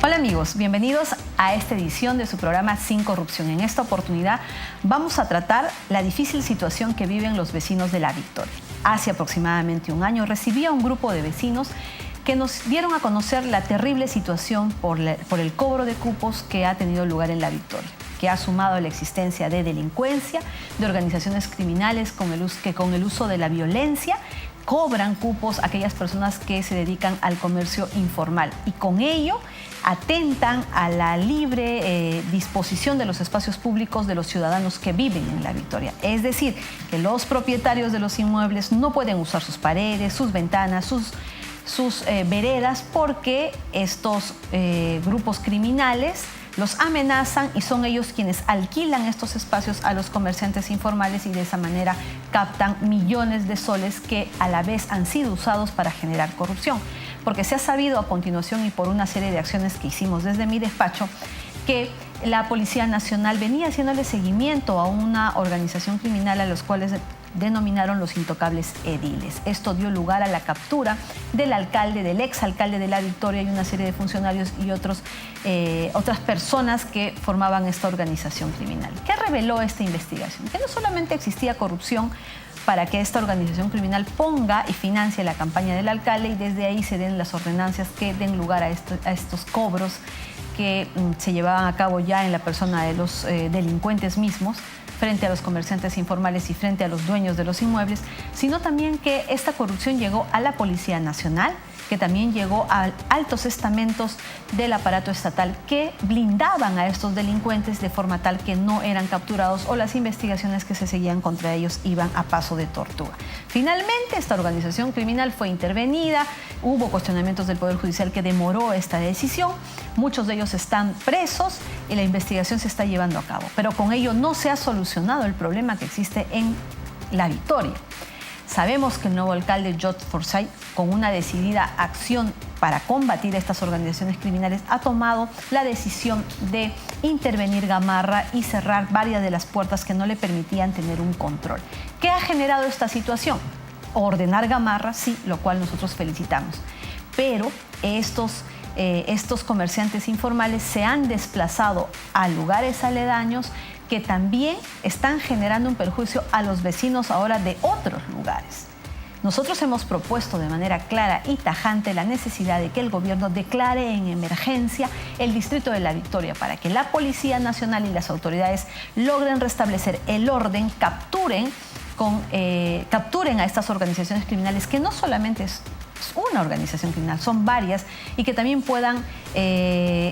Hola amigos, bienvenidos a esta edición de su programa Sin Corrupción. En esta oportunidad vamos a tratar la difícil situación que viven los vecinos de La Victoria. Hace aproximadamente un año recibí a un grupo de vecinos que nos dieron a conocer la terrible situación por el cobro de cupos que ha tenido lugar en La Victoria, que ha sumado la existencia de delincuencia, de organizaciones criminales que con el uso de la violencia cobran cupos a aquellas personas que se dedican al comercio informal y con ello atentan a la libre disposición de los espacios públicos de los ciudadanos que viven en La Victoria. Es decir, que los propietarios de los inmuebles no pueden usar sus paredes, sus ventanas, sus veredas, porque estos grupos criminales los amenazan y son ellos quienes alquilan estos espacios a los comerciantes informales y de esa manera captan millones de soles que a la vez han sido usados para generar corrupción. Porque se ha sabido a continuación y por una serie de acciones que hicimos desde mi despacho que la Policía Nacional venía haciéndole seguimiento a una organización criminal a los cuales denominaron los intocables ediles. Esto dio lugar a la captura del alcalde, del exalcalde de La Victoria y una serie de funcionarios y otras personas que formaban esta organización criminal. ¿Qué reveló esta investigación? Que no solamente existía corrupción para que esta organización criminal ponga y financie la campaña del alcalde y desde ahí se den las ordenanzas que den lugar a estos cobros que se llevaban a cabo ya en la persona de los delincuentes mismos frente a los comerciantes informales y frente a los dueños de los inmuebles, sino también que esta corrupción llegó a la Policía Nacional, que también llegó a altos estamentos del aparato estatal que blindaban a estos delincuentes de forma tal que no eran capturados o las investigaciones que se seguían contra ellos iban a paso de tortuga. Finalmente, esta organización criminal fue intervenida, hubo cuestionamientos del Poder Judicial que demoró esta decisión, muchos de ellos están presos y la investigación se está llevando a cabo, pero con ello no se ha solucionado el problema que existe en La Victoria. Sabemos que el nuevo alcalde, George Forsyth, con una decidida acción para combatir estas organizaciones criminales, ha tomado la decisión de intervenir Gamarra y cerrar varias de las puertas que no le permitían tener un control. ¿Qué ha generado esta situación? Ordenar Gamarra, sí, lo cual nosotros felicitamos. Pero estos comerciantes informales se han desplazado a lugares aledaños que también están generando un perjuicio a los vecinos ahora de otros lugares. Nosotros hemos propuesto de manera clara y tajante la necesidad de que el gobierno declare en emergencia el distrito de La Victoria para que la Policía Nacional y las autoridades logren restablecer el orden, capturen a estas organizaciones criminales que no solamente es una organización criminal, son varias y que también puedan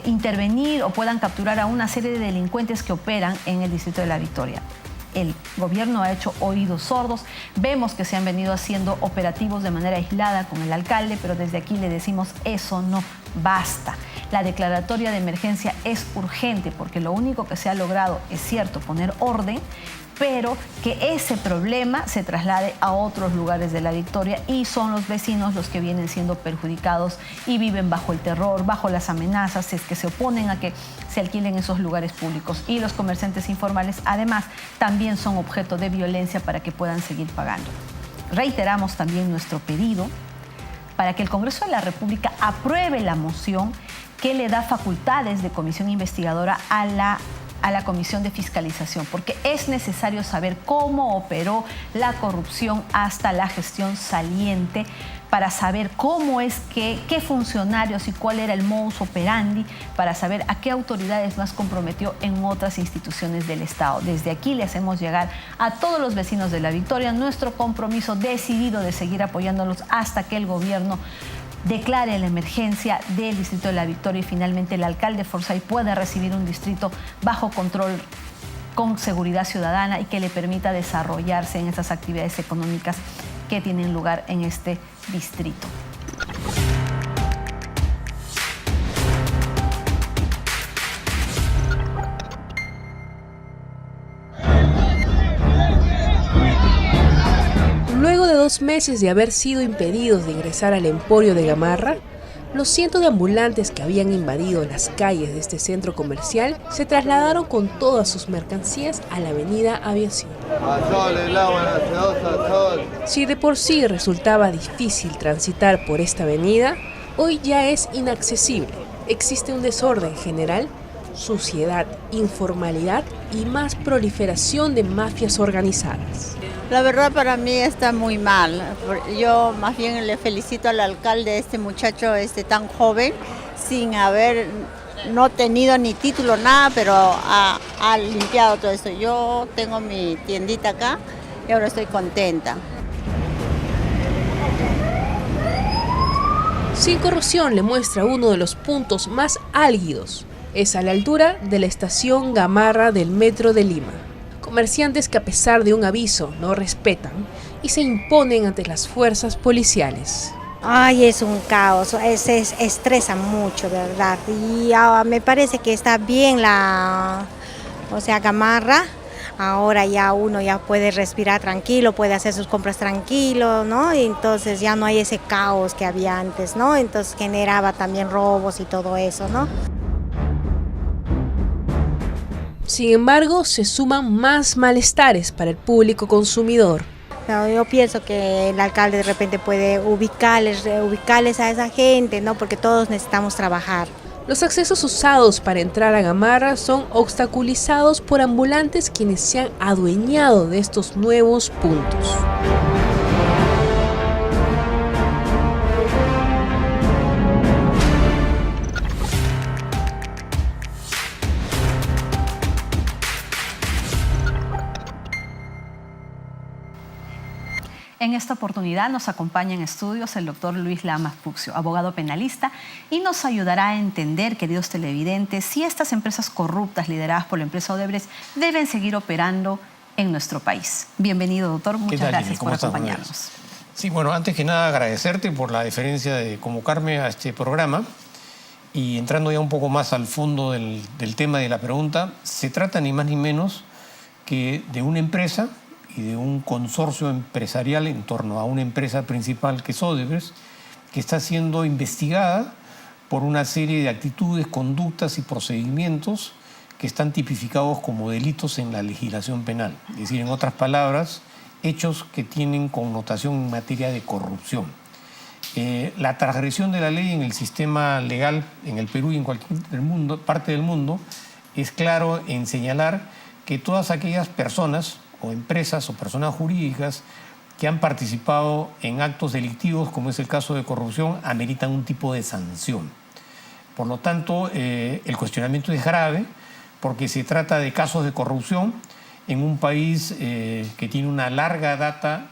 intervenir o puedan capturar a una serie de delincuentes que operan en el distrito de La Victoria. El gobierno ha hecho oídos sordos, vemos que se han venido haciendo operativos de manera aislada con el alcalde, pero desde aquí le decimos eso no basta. La declaratoria de emergencia es urgente porque lo único que se ha logrado, es cierto, poner orden, pero que ese problema se traslade a otros lugares de La Victoria y son los vecinos los que vienen siendo perjudicados y viven bajo el terror, bajo las amenazas, es que se oponen a que se alquilen esos lugares públicos. Y los comerciantes informales, además, también son objeto de violencia para que puedan seguir pagando. Reiteramos también nuestro pedido para que el Congreso de la República apruebe la moción que le da facultades de comisión investigadora a la Comisión de Fiscalización, porque es necesario saber cómo operó la corrupción hasta la gestión saliente para saber cómo es qué funcionarios y cuál era el modus operandi, para saber a qué autoridades más comprometió en otras instituciones del Estado. Desde aquí le hacemos llegar a todos los vecinos de La Victoria nuestro compromiso decidido de seguir apoyándolos hasta que el gobierno declare la emergencia del distrito de La Victoria y finalmente el alcalde Forsyth pueda recibir un distrito bajo control con seguridad ciudadana y que le permita desarrollarse en estas actividades económicas que tienen lugar en este distrito. Luego de 2 meses de haber sido impedidos de ingresar al emporio de Gamarra, los cientos de ambulantes que habían invadido las calles de este centro comercial se trasladaron con todas sus mercancías a la avenida Aviación. Si de por sí resultaba difícil transitar por esta avenida, hoy ya es inaccesible Existe un desorden general, suciedad, informalidad y más proliferación de mafias organizadas. La verdad para mí está muy mal. Yo más bien le felicito al alcalde, este muchacho tan joven, sin haber no tenido ni título, nada, pero ha limpiado todo esto. Yo tengo mi tiendita acá y ahora estoy contenta. Sin Corrupción le muestra uno de los puntos más álgidos. Es a la altura de la estación Gamarra del Metro de Lima. Comerciantes que a pesar de un aviso no respetan y se imponen ante las fuerzas policiales. Ay, es un caos, se estresa mucho, de verdad. Y me parece que está bien Gamarra. Ahora ya uno ya puede respirar tranquilo, puede hacer sus compras tranquilo, ¿no? Y entonces ya no hay ese caos que había antes, ¿no? Entonces generaba también robos y todo eso, ¿no? Sin embargo, se suman más malestares para el público consumidor. No, yo pienso que el alcalde de repente puede ubicarles a esa gente, ¿no? Porque todos necesitamos trabajar. Los accesos usados para entrar a Gamarra son obstaculizados por ambulantes quienes se han adueñado de estos nuevos puntos. En esta oportunidad nos acompaña en estudios el doctor Luis Lamas Puccio, abogado penalista, y nos ayudará a entender, queridos televidentes, si estas empresas corruptas lideradas por la empresa Odebrecht deben seguir operando en nuestro país. Bienvenido, doctor. Muchas gracias por acompañarnos. Sí, bueno, antes que nada agradecerte por la deferencia de convocarme a este programa. Y entrando ya un poco más al fondo del tema de la pregunta, se trata ni más ni menos que de una empresa y de un consorcio empresarial en torno a una empresa principal que es Odebrecht, que está siendo investigada por una serie de actitudes, conductas y procedimientos que están tipificados como delitos en la legislación penal. Es decir, en otras palabras, hechos que tienen connotación en materia de corrupción. La transgresión de la ley en el sistema legal en el Perú y en cualquier parte del mundo es claro en señalar que todas aquellas personas o empresas o personas jurídicas que han participado en actos delictivos, como es el caso de corrupción, ameritan un tipo de sanción. Por lo tanto, el cuestionamiento es grave porque se trata de casos de corrupción en un país que tiene una larga data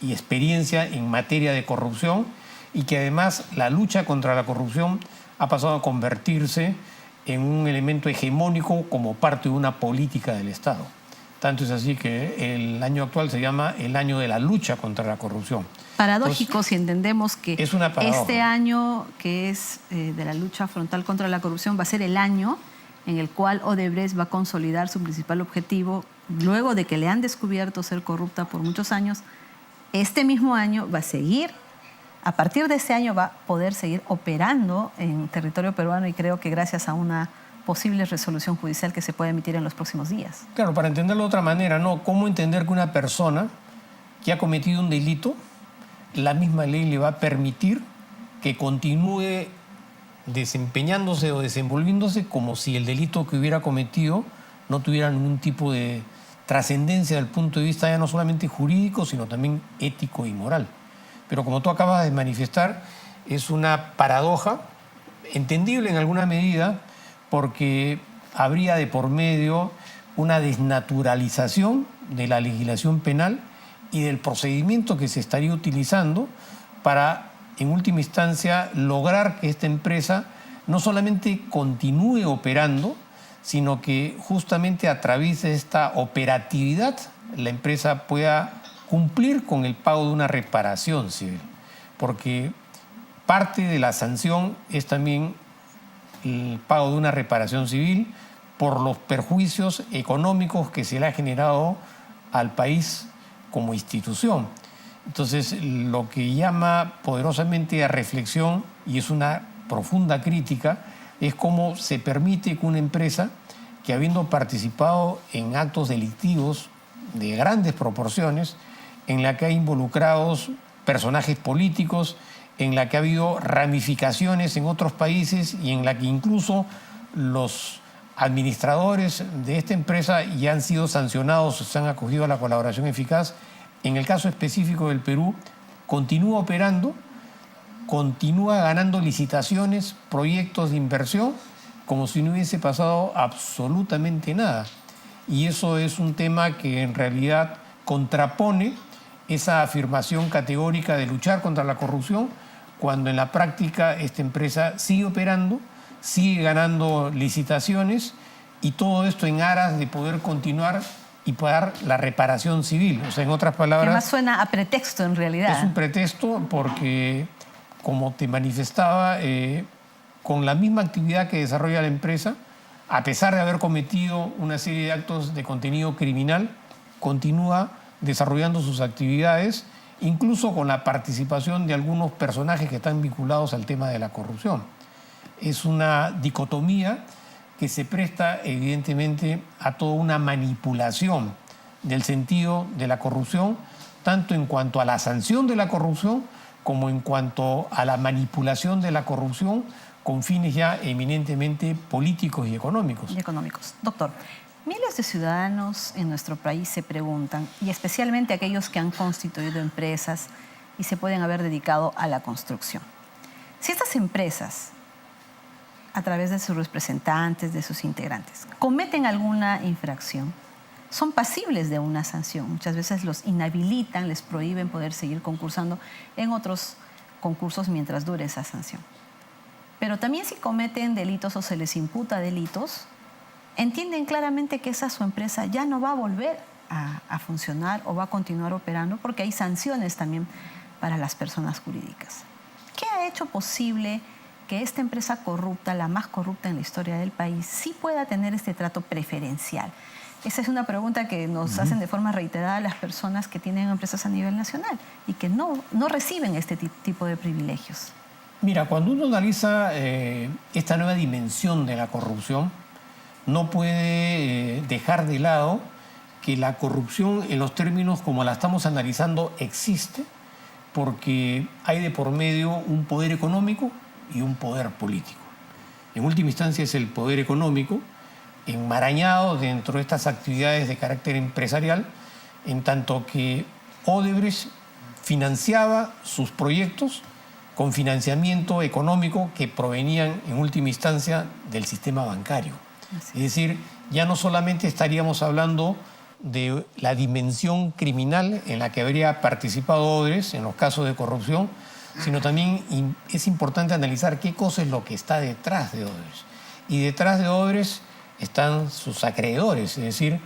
y experiencia en materia de corrupción y que además la lucha contra la corrupción ha pasado a convertirse en un elemento hegemónico como parte de una política del Estado. Tanto es así que el año actual se llama el año de la lucha contra la corrupción. Paradójico. Entonces, si entendemos que es una este año que es de la lucha frontal contra la corrupción va a ser el año en el cual Odebrecht va a consolidar su principal objetivo luego de que le han descubierto ser corrupta por muchos años. Este mismo año va a seguir, a partir de este año va a poder seguir operando en territorio peruano y creo que gracias a una posible resolución judicial que se puede emitir en los próximos días. Claro, para entenderlo de otra manera, ¿no? ¿Cómo entender que una persona que ha cometido un delito, la misma ley le va a permitir que continúe desempeñándose o desenvolviéndose como si el delito que hubiera cometido no tuviera ningún tipo de trascendencia desde el punto de vista ya no solamente jurídico, sino también ético y moral? Pero como tú acabas de manifestar, es una paradoja entendible en alguna medida, porque habría de por medio una desnaturalización de la legislación penal y del procedimiento que se estaría utilizando para, en última instancia, lograr que esta empresa no solamente continúe operando, sino que justamente a través de esta operatividad la empresa pueda cumplir con el pago de una reparación civil. Porque parte de la sanción es también el pago de una reparación civil por los perjuicios económicos que se le ha generado al país como institución. Entonces, lo que llama poderosamente a reflexión, y es una profunda crítica, es cómo se permite que una empresa que, habiendo participado en actos delictivos de grandes proporciones, en la que hay involucrados personajes políticos, en la que ha habido ramificaciones en otros países y en la que incluso los administradores de esta empresa ya han sido sancionados, se han acogido a la colaboración eficaz. En el caso específico del Perú, continúa operando, continúa ganando licitaciones, proyectos de inversión, como si no hubiese pasado absolutamente nada. Y eso es un tema que en realidad contrapone esa afirmación categórica de luchar contra la corrupción, cuando en la práctica esta empresa sigue operando, sigue ganando licitaciones, y todo esto en aras de poder continuar y pagar la reparación civil. O sea, en otras palabras... Que más suena a pretexto en realidad. Es un pretexto porque, como te manifestaba, con la misma actividad que desarrolla la empresa, a pesar de haber cometido una serie de actos de contenido criminal, continúa desarrollando sus actividades, incluso con la participación de algunos personajes que están vinculados al tema de la corrupción. Es una dicotomía que se presta evidentemente a toda una manipulación del sentido de la corrupción, tanto en cuanto a la sanción de la corrupción como en cuanto a la manipulación de la corrupción con fines ya eminentemente políticos y económicos. Doctor, miles de ciudadanos en nuestro país se preguntan, y especialmente aquellos que han constituido empresas y se pueden haber dedicado a la construcción, si estas empresas, a través de sus representantes, de sus integrantes, cometen alguna infracción, son pasibles de una sanción. Muchas veces los inhabilitan, les prohíben poder seguir concursando en otros concursos mientras dure esa sanción. Pero también si cometen delitos o se les imputa delitos, entienden claramente que esa su empresa ya no va a volver a funcionar o va a continuar operando, porque hay sanciones también para las personas jurídicas. ¿Qué ha hecho posible que esta empresa corrupta, la más corrupta en la historia del país, sí pueda tener este trato preferencial? Esa es una pregunta que nos hacen de forma reiterada las personas que tienen empresas a nivel nacional y que no reciben este tipo de privilegios. Mira, cuando uno analiza esta nueva dimensión de la corrupción, no puede dejar de lado que la corrupción en los términos como la estamos analizando existe, porque hay de por medio un poder económico y un poder político. En última instancia es el poder económico enmarañado dentro de estas actividades de carácter empresarial, en tanto que Odebrecht financiaba sus proyectos con financiamiento económico que provenían en última instancia del sistema bancario. Es decir, ya no solamente estaríamos hablando de la dimensión criminal en la que habría participado Odebrecht en los casos de corrupción, sino también es importante analizar qué cosa es lo que está detrás de Odebrecht. Y detrás de Odebrecht están sus acreedores, es decir,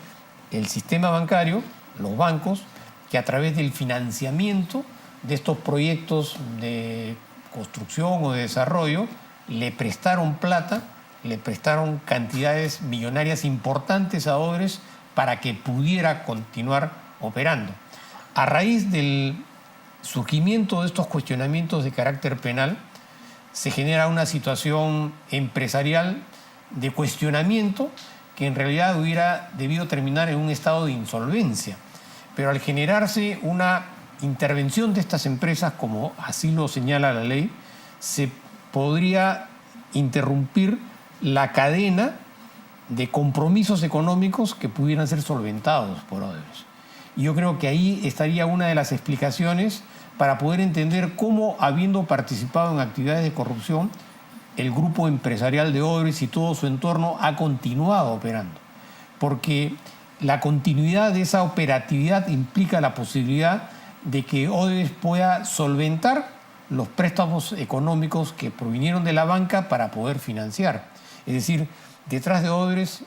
el sistema bancario, los bancos, que a través del financiamiento de estos proyectos de construcción o de desarrollo le prestaron plata, le prestaron cantidades millonarias importantes a Odebrecht para que pudiera continuar operando. A raíz del surgimiento de estos cuestionamientos de carácter penal, se genera una situación empresarial de cuestionamiento que en realidad hubiera debido terminar en un estado de insolvencia. Pero al generarse una intervención de estas empresas, como así lo señala la ley, se podría interrumpir la cadena de compromisos económicos que pudieran ser solventados por Odebrecht. Y yo creo que ahí estaría una de las explicaciones para poder entender cómo, habiendo participado en actividades de corrupción, el grupo empresarial de Odebrecht y todo su entorno ha continuado operando. Porque la continuidad de esa operatividad implica la posibilidad de que Odebrecht pueda solventar los préstamos económicos que provinieron de la banca para poder financiar. Es decir, detrás de Odebrecht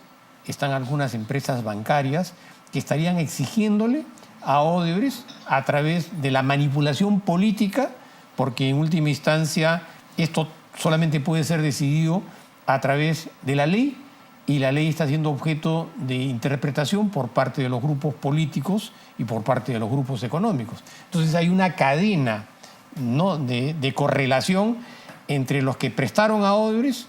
están algunas empresas bancarias que estarían exigiéndole a Odebrecht a través de la manipulación política, porque en última instancia esto solamente puede ser decidido a través de la ley, y la ley está siendo objeto de interpretación por parte de los grupos políticos y por parte de los grupos económicos. Entonces hay una cadena, ¿no?, de correlación entre los que prestaron a Odebrecht,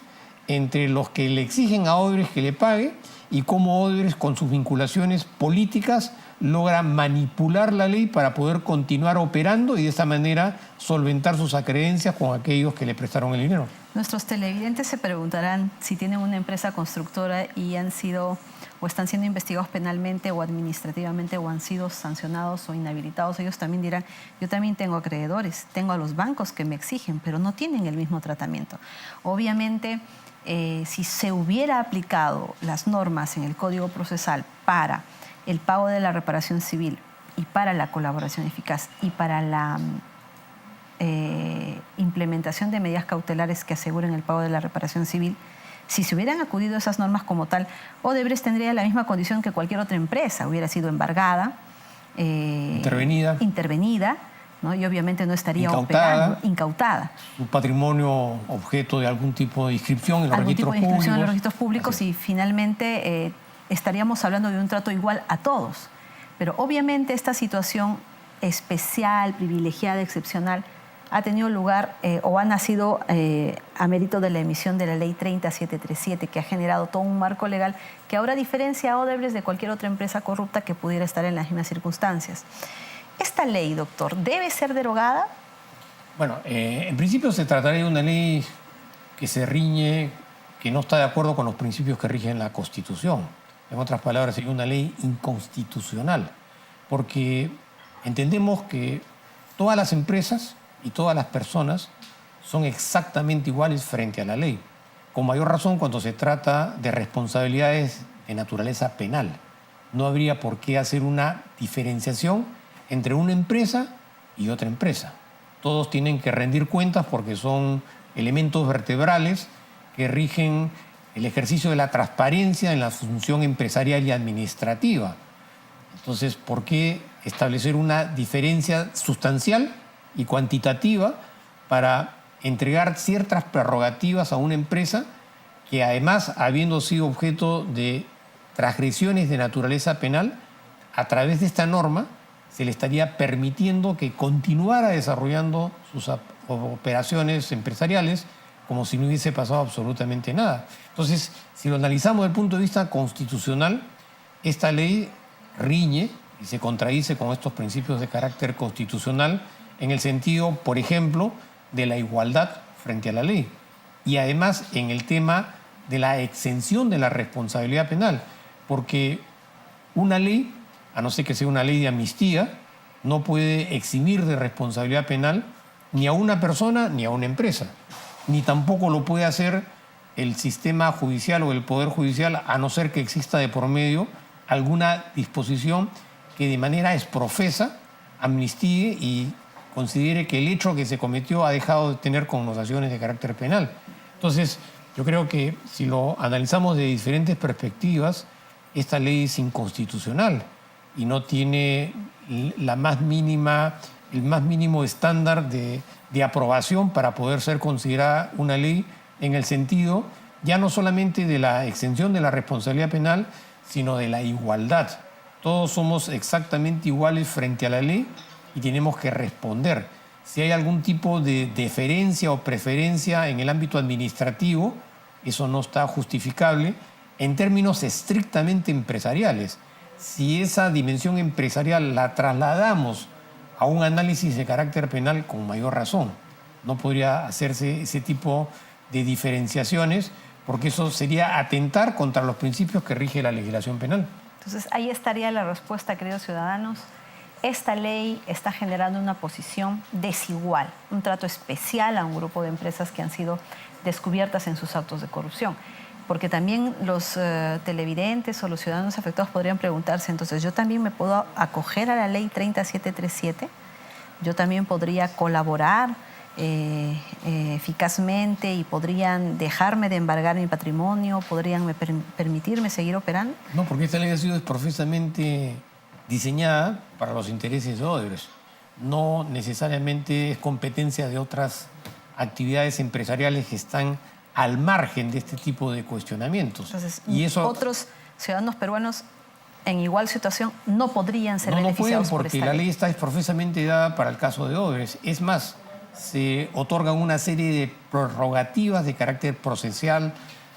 entre los que le exigen a Odebrecht que le pague y cómo Odebrecht, con sus vinculaciones políticas, logra manipular la ley para poder continuar operando y de esta manera solventar sus acreencias con aquellos que le prestaron el dinero. Nuestros televidentes se preguntarán si tienen una empresa constructora y han sido o están siendo investigados penalmente o administrativamente o han sido sancionados o inhabilitados. Ellos también dirán, yo también tengo acreedores, tengo a los bancos que me exigen, pero no tienen el mismo tratamiento. Obviamente, si se hubiera aplicado las normas en el Código Procesal para el pago de la reparación civil y para la colaboración eficaz y para la implementación de medidas cautelares que aseguren el pago de la reparación civil, si se hubieran acudido a esas normas como tal, Odebrecht tendría la misma condición que cualquier otra empresa, hubiera sido embargada, intervenida, ¿no? Y obviamente no estaría operando, incautada. Su patrimonio objeto de algún tipo de inscripción en los registros públicos. Y finalmente estaríamos hablando de un trato igual a todos. Pero obviamente esta situación especial, privilegiada, excepcional, ha tenido lugar o ha nacido a mérito de la emisión de la Ley 30737, que ha generado todo un marco legal que ahora diferencia a Odebrecht de cualquier otra empresa corrupta que pudiera estar en las mismas circunstancias. ¿Esta ley, doctor, debe ser derogada? Bueno, en principio se trataría de una ley que se riñe, que no está de acuerdo con los principios que rigen la Constitución. En otras palabras, sería una ley inconstitucional, porque entendemos que todas las empresas y todas las personas son exactamente iguales frente a la ley, con mayor razón cuando se trata de responsabilidades de naturaleza penal. No habría por qué hacer una diferenciación entre una empresa y otra empresa. Todos tienen que rendir cuentas porque son elementos vertebrales que rigen el ejercicio de la transparencia en la función empresarial y administrativa. Entonces, ¿por qué establecer una diferencia sustancial y cuantitativa para entregar ciertas prerrogativas a una empresa que, además, habiendo sido objeto de transgresiones de naturaleza penal, a través de esta norma se le estaría permitiendo que continuara desarrollando sus operaciones empresariales como si no hubiese pasado absolutamente nada? Entonces, si lo analizamos desde el punto de vista constitucional, esta ley riñe y se contradice con estos principios de carácter constitucional en el sentido, por ejemplo, de la igualdad frente a la ley y además en el tema de la exención de la responsabilidad penal, porque una ley, a no ser que sea una ley de amnistía, no puede eximir de responsabilidad penal ni a una persona ni a una empresa, ni tampoco lo puede hacer el sistema judicial o el Poder Judicial, a no ser que exista de por medio alguna disposición que de manera exprofesa amnistíe y considere que el hecho que se cometió ha dejado de tener connotaciones de carácter penal. Entonces, yo creo que si lo analizamos de diferentes perspectivas, esta ley es inconstitucional y no tiene el más mínimo estándar de aprobación para poder ser considerada una ley en el sentido ya no solamente de la exención de la responsabilidad penal, sino de la igualdad. Todos somos exactamente iguales frente a la ley y tenemos que responder. Si hay algún tipo de deferencia o preferencia en el ámbito administrativo, eso no está justificable en términos estrictamente empresariales. Si esa dimensión empresarial la trasladamos a un análisis de carácter penal, con mayor razón. No podría hacerse ese tipo de diferenciaciones porque eso sería atentar contra los principios que rige la legislación penal. Entonces, ahí estaría la respuesta, queridos ciudadanos. Esta ley está generando una posición desigual, un trato especial a un grupo de empresas que han sido descubiertas en sus actos de corrupción. Porque también los televidentes o los ciudadanos afectados podrían preguntarse, entonces, ¿yo también me puedo acoger a la ley 30737? ¿Yo también podría colaborar eficazmente y podrían dejarme de embargar mi patrimonio? ¿Podrían permitirme seguir operando? No, porque esta ley ha sido profusamente diseñada para los intereses de Odebrecht. No necesariamente es competencia de otras actividades empresariales que están al margen de este tipo de cuestionamientos. Entonces, y eso, otros ciudadanos peruanos en igual situación no podrían ser beneficiados por esta ley. No pueden, porque la ley está profusamente dada para el caso de Odebrecht. Es más, se otorgan una serie de prerrogativas de carácter procesal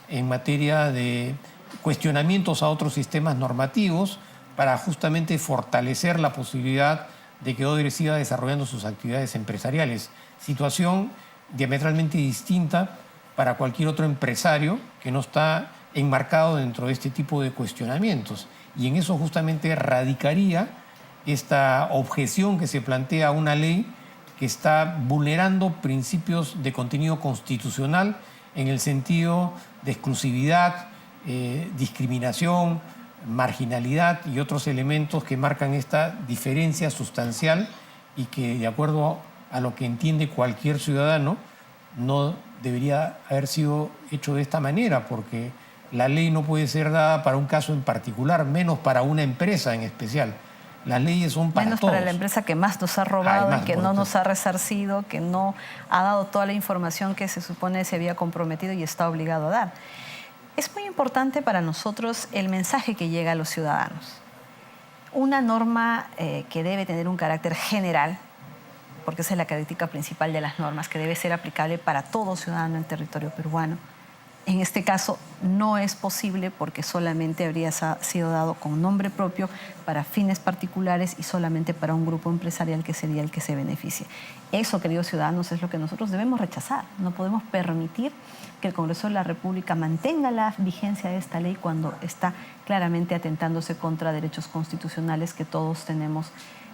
en materia de cuestionamientos a otros sistemas normativos para justamente fortalecer la posibilidad de que Odebrecht siga desarrollando sus actividades empresariales. Situación diametralmente distinta para cualquier otro empresario que no está enmarcado dentro de este tipo de cuestionamientos. Y en eso justamente radicaría esta objeción que se plantea a una ley que está vulnerando principios de contenido constitucional en el sentido de exclusividad, discriminación, marginalidad y otros elementos que marcan esta diferencia sustancial y que, de acuerdo a lo que entiende cualquier ciudadano, no debería haber sido hecho de esta manera, porque la ley no puede ser dada para un caso en particular, menos para una empresa en especial. Las leyes son para menos todos. Para la empresa que más nos ha robado, Además, y que no nos ha resarcido, que no ha dado toda la información que se supone se había comprometido y está obligado a dar. Es muy importante para nosotros el mensaje que llega a los ciudadanos. Una norma que debe tener un carácter general, porque esa es la característica principal de las normas, que debe ser aplicable para todo ciudadano en territorio peruano. En este caso no es posible porque solamente habría sido dado con nombre propio para fines particulares y solamente para un grupo empresarial que sería el que se beneficie. Eso, queridos ciudadanos, es lo que nosotros debemos rechazar. No podemos permitir que el Congreso de la República mantenga la vigencia de esta ley cuando está claramente atentándose contra derechos constitucionales que todos tenemos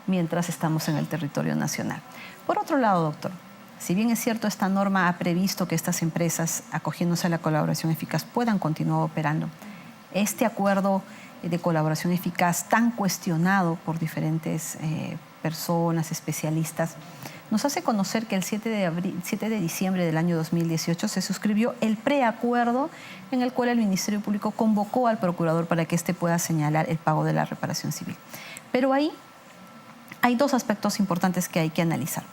mientras estamos en el territorio nacional. Por otro lado, doctor, si bien es cierto, esta norma ha previsto que estas empresas, acogiéndose a la colaboración eficaz, puedan continuar operando, este acuerdo de colaboración eficaz, tan cuestionado por diferentes personas, especialistas, nos hace conocer que el 7 de diciembre del año 2018 se suscribió el preacuerdo en el cual el Ministerio Público convocó al procurador para que éste pueda señalar el pago de la reparación civil. Pero ahí hay dos aspectos importantes que hay que analizar.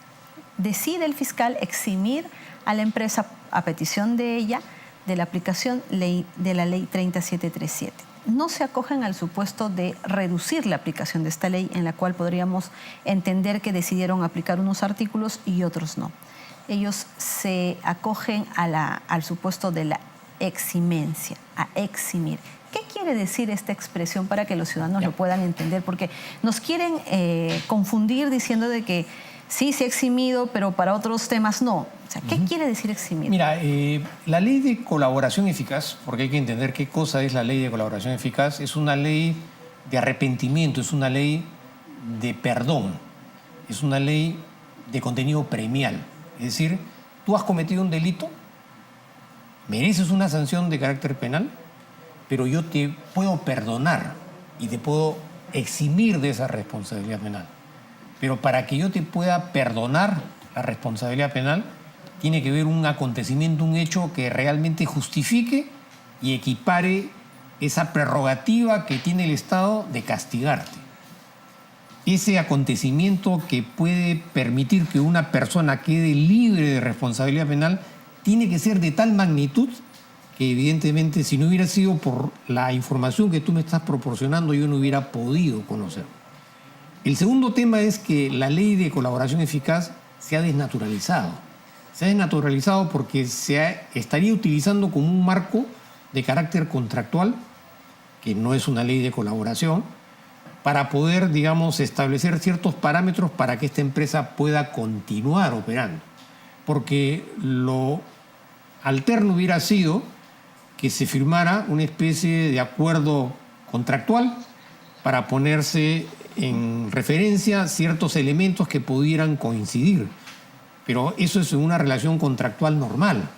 Decide el fiscal eximir a la empresa, a petición de ella, de la aplicación de la ley 30737. No se acogen al supuesto de reducir la aplicación de esta ley, en la cual podríamos entender que decidieron aplicar unos artículos y otros no. Ellos se acogen al supuesto de la eximencia, a eximir. ¿Qué quiere decir esta expresión para que los ciudadanos lo puedan entender? Porque nos quieren confundir diciendo de que sí se ha eximido, pero para otros temas no. O sea, ¿qué quiere decir eximir? Mira, la ley de colaboración eficaz, porque hay que entender qué cosa es la ley de colaboración eficaz, es una ley de arrepentimiento, es una ley de perdón, es una ley de contenido premial. Es decir, tú has cometido un delito, mereces una sanción de carácter penal, pero yo te puedo perdonar y te puedo eximir de esa responsabilidad penal. Pero para que yo te pueda perdonar la responsabilidad penal, tiene que haber un acontecimiento, un hecho que realmente justifique y equipare esa prerrogativa que tiene el Estado de castigarte. Ese acontecimiento que puede permitir que una persona quede libre de responsabilidad penal tiene que ser de tal magnitud que evidentemente si no hubiera sido por la información que tú me estás proporcionando, yo no hubiera podido conocer. El segundo tema es que la ley de colaboración eficaz se ha desnaturalizado. Se ha desnaturalizado porque estaría utilizando como un marco de carácter contractual, que no es una ley de colaboración, para poder, digamos, establecer ciertos parámetros para que esta empresa pueda continuar operando. Porque lo alterno hubiera sido que se firmara una especie de acuerdo contractual para ponerse en referencia ciertos elementos que pudieran coincidir. Pero eso es una relación contractual normal.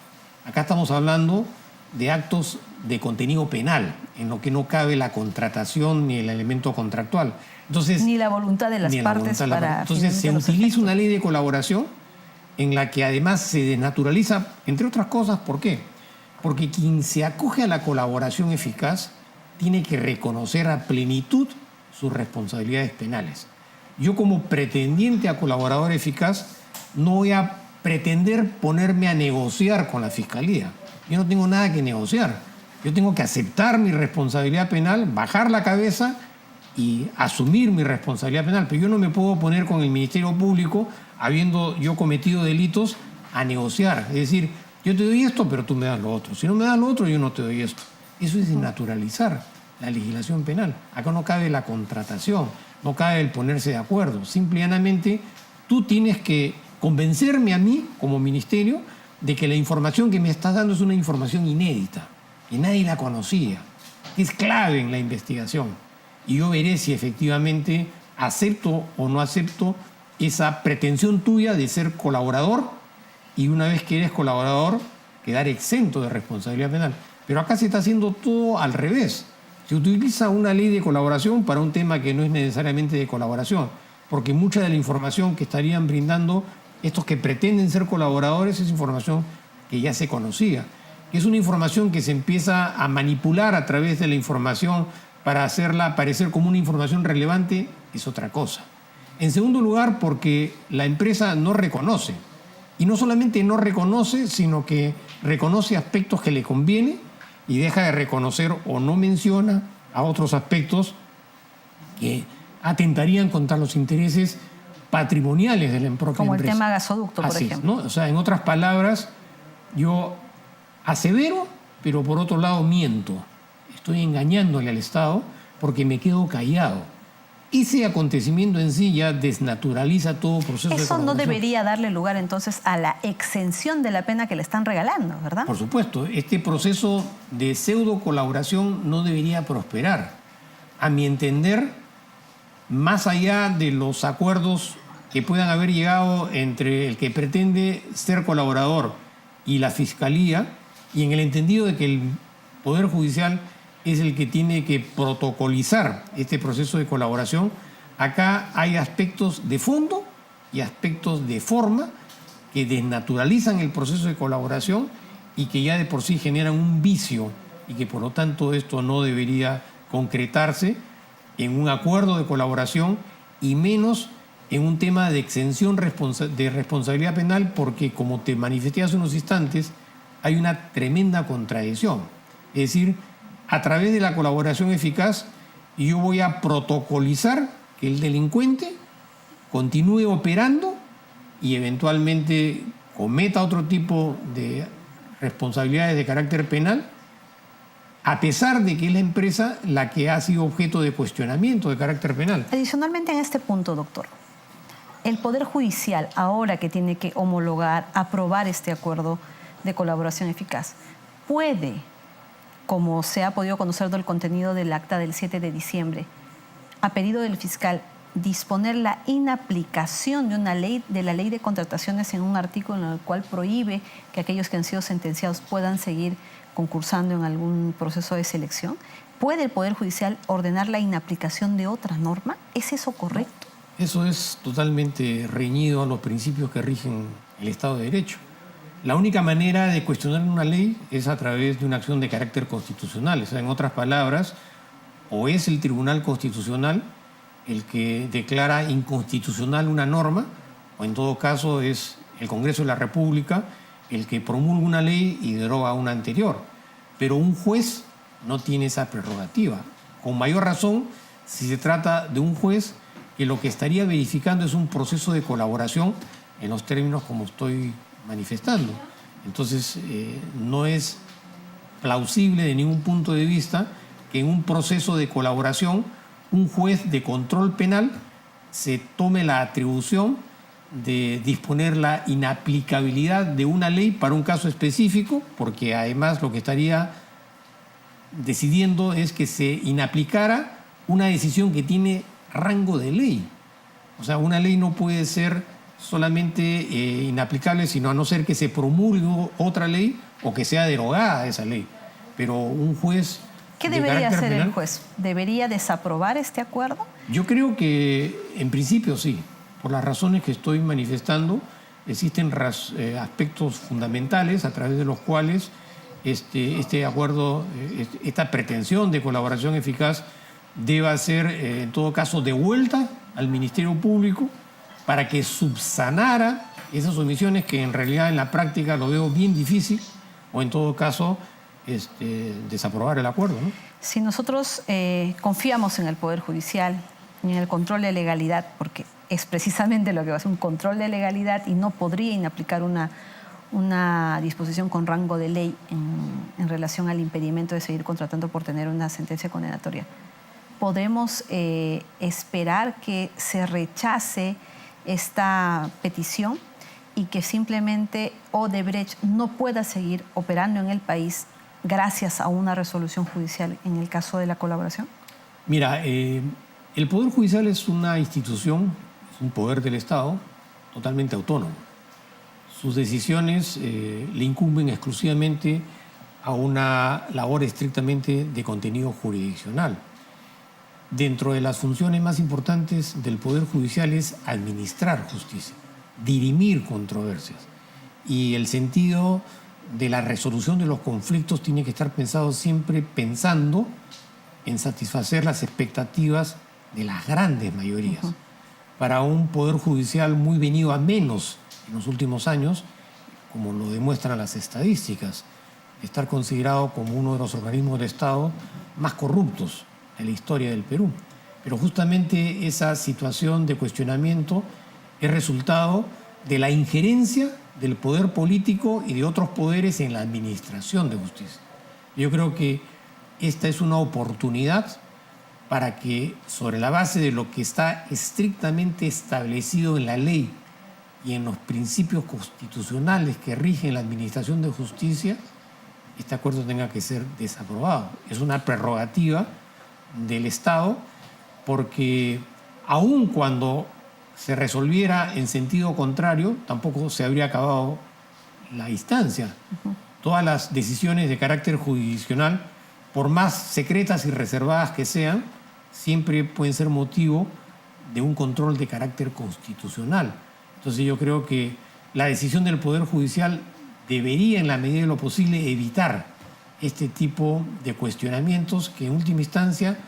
Acá estamos hablando de actos de contenido penal, en lo que no cabe la contratación ni el elemento contractual. Entonces, ni la voluntad de las partes para... Entonces se utiliza una ley de colaboración en la que además se desnaturaliza, entre otras cosas, ¿por qué? Porque quien se acoge a la colaboración eficaz tiene que reconocer a plenitud sus responsabilidades penales. Yo como pretendiente a colaborador eficaz no voy a pretender ponerme a negociar con la Fiscalía. Yo no tengo nada que negociar. Yo tengo que aceptar mi responsabilidad penal, bajar la cabeza y asumir mi responsabilidad penal. Pero yo no me puedo poner con el Ministerio Público, habiendo yo cometido delitos, a negociar. Es decir, yo te doy esto, pero tú me das lo otro. Si no me das lo otro, yo no te doy esto. Eso es desnaturalizar la legislación penal. Acá no cabe la contratación, no cabe el ponerse de acuerdo. Simplemente tú tienes que convencerme a mí, como ministerio, de que la información que me estás dando es una información inédita, que nadie la conocía, que es clave en la investigación. Y yo veré si efectivamente acepto o no acepto esa pretensión tuya de ser colaborador, y una vez que eres colaborador, quedar exento de responsabilidad penal. Pero acá se está haciendo todo al revés. Se utiliza una ley de colaboración para un tema que no es necesariamente de colaboración, porque mucha de la información que estarían brindando estos que pretenden ser colaboradores es información que ya se conocía. Es una información que se empieza a manipular a través de la información para hacerla parecer como una información relevante, es otra cosa. En segundo lugar, porque la empresa no reconoce. Y no solamente no reconoce, sino que reconoce aspectos que le conviene y deja de reconocer o no menciona a otros aspectos que atentarían contra los intereses patrimoniales de la propia como empresa. El tema gasoducto, por Así es, ejemplo. ¿no? O sea, en otras palabras, yo asevero, pero por otro lado miento. Estoy engañándole al Estado porque me quedo callado. Ese acontecimiento en sí ya desnaturaliza todo proceso de Eso no colaboración. debería darle lugar entonces a la exención de la pena que le están regalando, ¿verdad? Por supuesto, este proceso de pseudo colaboración no debería prosperar. A mi entender, más allá de los acuerdos que puedan haber llegado entre el que pretende ser colaborador y la Fiscalía, y en el entendido de que el Poder Judicial es el que tiene que protocolizar este proceso de colaboración, acá hay aspectos de fondo y aspectos de forma que desnaturalizan el proceso de colaboración y que ya de por sí generan un vicio, y que por lo tanto esto no debería concretarse en un acuerdo de colaboración y menos en un tema de exención de responsabilidad penal, porque como te manifesté hace unos instantes, hay una tremenda contradicción. Es decir, a través de la colaboración eficaz, yo voy a protocolizar que el delincuente continúe operando y eventualmente cometa otro tipo de responsabilidades de carácter penal, a pesar de que es la empresa la que ha sido objeto de cuestionamiento de carácter penal. Adicionalmente, en este punto, doctor, el Poder Judicial, ahora que tiene que homologar, aprobar este acuerdo de colaboración eficaz, puede, como se ha podido conocer del contenido del acta del 7 de diciembre, a pedido del fiscal, disponer la inaplicación de una ley, de la ley de contrataciones, en un artículo en el cual prohíbe que aquellos que han sido sentenciados puedan seguir concursando en algún proceso de selección. ¿Puede el Poder Judicial ordenar la inaplicación de otra norma? ¿Es eso correcto? Eso es totalmente reñido a los principios que rigen el Estado de Derecho. La única manera de cuestionar una ley es a través de una acción de carácter constitucional. O sea, en otras palabras, o es el Tribunal Constitucional el que declara inconstitucional una norma, o en todo caso es el Congreso de la República el que promulga una ley y deroga una anterior. Pero un juez no tiene esa prerrogativa. Con mayor razón, si se trata de un juez que lo que estaría verificando es un proceso de colaboración en los términos como estoy manifestando. Entonces, no es plausible de ningún punto de vista que en un proceso de colaboración un juez de control penal se tome la atribución de disponer la inaplicabilidad de una ley para un caso específico, porque además lo que estaría decidiendo es que se inaplicara una decisión que tiene rango de ley. O sea, una ley no puede ser solamente inaplicable, sino a no ser que se promulgue otra ley o que sea derogada esa ley. Pero un juez... ¿Qué debería hacer el juez? ¿Debería desaprobar este acuerdo? Yo creo que en principio sí. Por las razones que estoy manifestando, existen aspectos fundamentales a través de los cuales este acuerdo, esta pretensión de colaboración eficaz deba ser en todo caso devuelta al Ministerio Público para que subsanara esas omisiones que en realidad en la práctica lo veo bien difícil, o en todo caso desaprobar el acuerdo, ¿no? Si nosotros confiamos en el Poder Judicial y en el control de legalidad, porque es precisamente lo que va a ser un control de legalidad y no podría inaplicar una disposición con rango de ley en relación al impedimento de seguir contratando por tener una sentencia condenatoria. ¿Podemos esperar que se rechace esta petición y que simplemente Odebrecht no pueda seguir operando en el país gracias a una resolución judicial en el caso de la colaboración? Mira, el Poder Judicial es una institución, es un poder del Estado totalmente autónomo. Sus decisiones le incumben exclusivamente a una labor estrictamente de contenido jurisdiccional. Dentro de las funciones más importantes del Poder Judicial es administrar justicia, dirimir controversias. Y el sentido de la resolución de los conflictos tiene que estar pensado siempre pensando en satisfacer las expectativas de las grandes mayorías. Para un Poder Judicial muy venido a menos en los últimos años, como lo demuestran las estadísticas, estar considerado como uno de los organismos del Estado más corruptos en la historia del Perú. Pero justamente esa situación de cuestionamiento es resultado de la injerencia del poder político y de otros poderes en la administración de justicia. Yo creo que esta es una oportunidad para que, sobre la base de lo que está estrictamente establecido en la ley y en los principios constitucionales que rigen la administración de justicia, este acuerdo tenga que ser desaprobado. Es una prerrogativa del Estado, porque aun cuando se resolviera en sentido contrario, tampoco se habría acabado la instancia. Todas las decisiones de carácter jurisdiccional, por más secretas y reservadas que sean, siempre pueden ser motivo de un control de carácter constitucional. Entonces yo creo que la decisión del Poder Judicial debería, en la medida de lo posible, evitar este tipo de cuestionamientos que en última instancia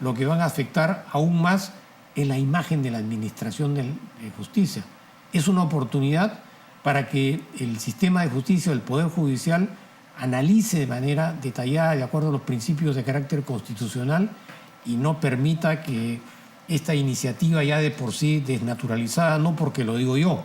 lo que van a afectar aún más es la imagen de la administración de justicia. Es una oportunidad para que el sistema de justicia del Poder Judicial analice de manera detallada, de acuerdo a los principios de carácter constitucional, y no permita que esta iniciativa ya de por sí desnaturalizada, no porque lo digo yo,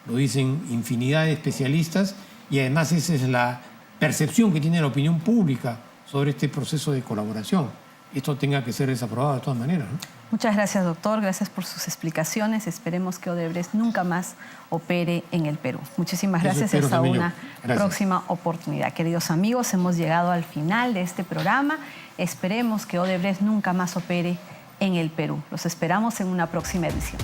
lo dicen infinidad de especialistas, y además esa es la percepción que tiene la opinión pública sobre este proceso de colaboración. Esto tenga que ser desaprobado de todas maneras, ¿no? Muchas gracias, doctor. Gracias por sus explicaciones. Esperemos que Odebrecht nunca más opere en el Perú. Muchísimas gracias. Hasta una próxima oportunidad. Queridos amigos, hemos llegado al final de este programa. Esperemos que Odebrecht nunca más opere en el Perú. Los esperamos en una próxima edición.